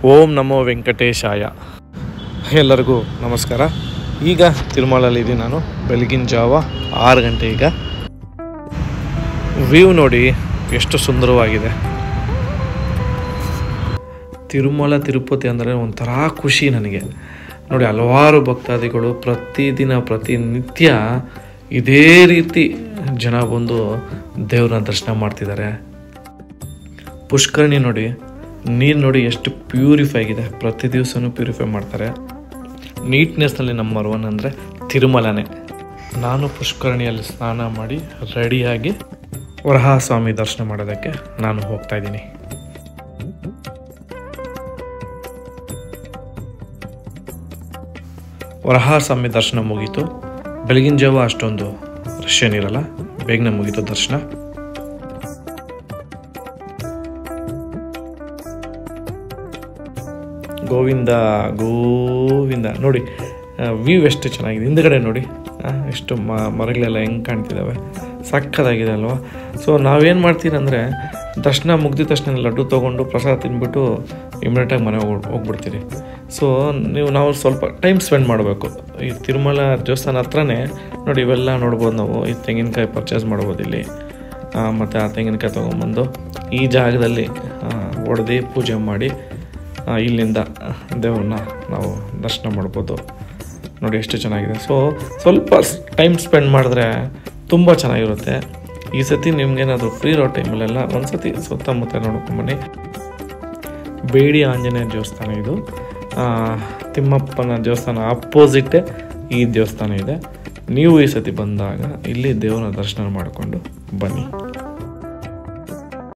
ಓಂ ನಮೋ ವೆಂಕಟೇಶಾಯ. ಎಲ್ಲರಿಗೂ ನಮಸ್ಕಾರ. ಈಗ ತಿರುಮಲಲ್ಲಿದ್ದೀನಿ ನಾನು. ಬೆಳಗಿನ ಜಾವ 6 ಗಂಟೆ. ಈಗ ವ್ಯೂ ನೋಡಿ ಎಷ್ಟು ಸುಂದರವಾಗಿದೆ. ತಿರುಮಲ ತಿರುಪತಿ ಅಂದರೆ ಒಂಥರ ಖುಷಿ ನನಗೆ. ನೋಡಿ, ಹಲವಾರು ಭಕ್ತಾದಿಗಳು ಪ್ರತಿನಿತ್ಯ ಇದೇ ರೀತಿ ಜನ ಬಂದು ದೇವ್ರನ್ನ ದರ್ಶನ ಮಾಡ್ತಿದ್ದಾರೆ. ಪುಷ್ಕರಣಿ ನೋಡಿ, ನೀರು ನೋಡಿ ಎಷ್ಟು ಪ್ಯೂರಿಫೈ ಆಗಿದೆ. ಪ್ರತಿ ದಿವಸನೂ ಪ್ಯೂರಿಫೈ ಮಾಡ್ತಾರೆ. ನೀಟ್ನೆಸ್ನಲ್ಲಿ ನಂಬರ್ 1 ಅಂದರೆ ತಿರುಮಲನೇ. ನಾನು ಪುಷ್ಕರಣಿಯಲ್ಲಿ ಸ್ನಾನ ಮಾಡಿ ರೆಡಿಯಾಗಿ ವರಹಾಸ್ವಾಮಿ ದರ್ಶನ ಮಾಡೋದಕ್ಕೆ ನಾನು ಹೋಗ್ತಾ ಇದ್ದೀನಿ. ವರಹಾಸ್ವಾಮಿ ದರ್ಶನ ಮುಗೀತು. ಬೆಳಗಿನ ಜಾವ ಅಷ್ಟೊಂದು ರಶ್ ಏನಿರಲ್ಲ, ಬೇಗನೆ ಮುಗೀತು ದರ್ಶನ. ಗೋವಿಂದ ಗೋವಿಂದ. ನೋಡಿ ವ್ಯೂ ಎಷ್ಟು ಚೆನ್ನಾಗಿದೆ. ಹಿಂದ್ಗಡೆ ನೋಡಿ ಎಷ್ಟು ಮರಗಳೆಲ್ಲ ಹೆಂಗೆ ಕಾಣ್ತಿದ್ದಾವೆ, ಸಕ್ಕತ್ತಾಗಿದೆ ಅಲ್ವಾ. ಸೊ ನಾವೇನು ಮಾಡ್ತೀವಿ ಅಂದರೆ, ದರ್ಶನ ಮುಗ್ದಿದ ತಕ್ಷಣ ಲಡ್ಡು ತೊಗೊಂಡು ಪ್ರಸಾದ ತಿಂದ್ಬಿಟ್ಟು ಇಮಿಡಿಯೇಟಾಗಿ ಮನೆಗೆ ಹೋಗ್ಬಿಡ್ತೀರಿ. ಸೊ ನಾವು ಸ್ವಲ್ಪ ಟೈಮ್ ಸ್ಪೆಂಡ್ ಮಾಡಬೇಕು. ಈ ತಿರುಮಲ ದೇವಸ್ಥಾನ ಹತ್ರನೇ ನೋಡಿ ಇವೆಲ್ಲ ನೋಡ್ಬೋದು. ನಾವು ಈ ತೆಂಗಿನಕಾಯಿ ಪರ್ಚೇಸ್ ಮಾಡ್ಬೋದು ಇಲ್ಲಿ. ಮತ್ತು ಆ ತೆಂಗಿನಕಾಯಿ ತೊಗೊಂಬಂದು ಈ ಜಾಗದಲ್ಲಿ ಹೊಡೆದು ಪೂಜೆ ಮಾಡಿ ಇಲ್ಲಿಂದ ದೇವ್ರನ್ನ ನಾವು ದರ್ಶನ ಮಾಡ್ಬೋದು. ನೋಡಿ ಎಷ್ಟು ಚೆನ್ನಾಗಿದೆ. ಸೊ ಸ್ವಲ್ಪ ಟೈಮ್ ಸ್ಪೆಂಡ್ ಮಾಡಿದ್ರೆ ತುಂಬ ಚೆನ್ನಾಗಿರುತ್ತೆ. ಈ ಸತಿ ನಿಮ್ಗೇನಾದರೂ ಫ್ರೀ ಇರೋ ಟೈಮಲ್ಲೆಲ್ಲ ಒಂದು ಸತಿ ಸುತ್ತಮುತ್ತ ನೋಡ್ಕೊಂಬನ್ನಿ. ಬೇಡಿ ಆಂಜನೇಯ ದೇವಸ್ಥಾನ ಇದು. ತಿಮ್ಮಪ್ಪನ ದೇವಸ್ಥಾನ ಅಪೋಸಿಟ್ಟೇ ಈ ದೇವಸ್ಥಾನ ಇದೆ. ನೀವು ಈ ಸತಿ ಬಂದಾಗ ಇಲ್ಲಿ ದೇವರ ದರ್ಶನ ಮಾಡಿಕೊಂಡು ಬನ್ನಿ.